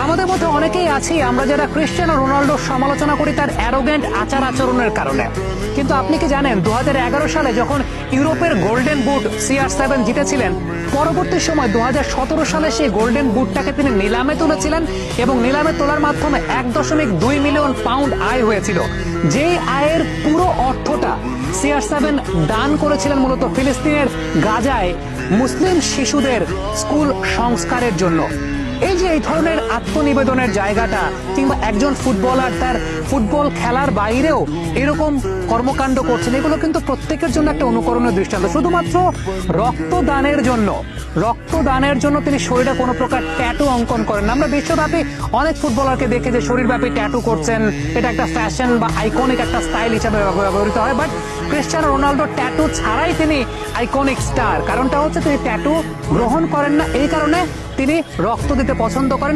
আমাদের মধ্যে অনেকেই আছি আমরা যারা ক্রিশ্চিয়ানো রোনাল্ডোর সমালোচনা করি তার অ্যারোগেন্ট আচার আচরণের কারণে। কিন্তু আপনি কি জানেন 2011 সালে যখন ইউরোপের গোল্ডেন বুট CR7 জিতেছিলেন, পরবর্তী সময় 2017 সালে সেই গোল্ডেন বুটটাকে তিনি নিলামে তুলেছিলেন এবং নিলামে তোলার মাধ্যমে 1.2 মিলিয়ন পাউন্ড আয় হয়েছিল। যেই আয়ের পুরো অর্থটা CR7 দান করেছিলেন মূলত ফিলিস্তিনের গাজায় মুসলিম শিশুদের স্কুল সংস্কারের জন্য। এই যে এই ধরনের আত্মনিবেদনের জায়গাটা, কিংবা একজন ফুটবলার তার ফুটবল খেলার বাইরেও এরকম কর্মকাণ্ড করছেন, এগুলো কিন্তু প্রত্যেকের জন্য একটা অনুকরণীয় দৃষ্টান্ত। শুধুমাত্র রক্তদানের জন্য তিনি শরীরে কোনো প্রকার ট্যাটু অঙ্কন করেন না। আমরা বিশ্বব্যাপী অনেক ফুটবলারকে দেখি যে শরীরব্যাপী ট্যাটু করছেন, এটা একটা ফ্যাশন বা আইকনিক একটা স্টাইল হিসাবে ব্যবহৃত হয়। বাট ক্রিশ্চিয়ানো রোনাল্ডো ট্যাটু ছাড়াই তিনি আইকনিক স্টার। কারণটা হচ্ছে তিনি ট্যাটু গ্রহণ করেন না, এই কারণে তিনি রক্ত দিতে পছন্দ করেন।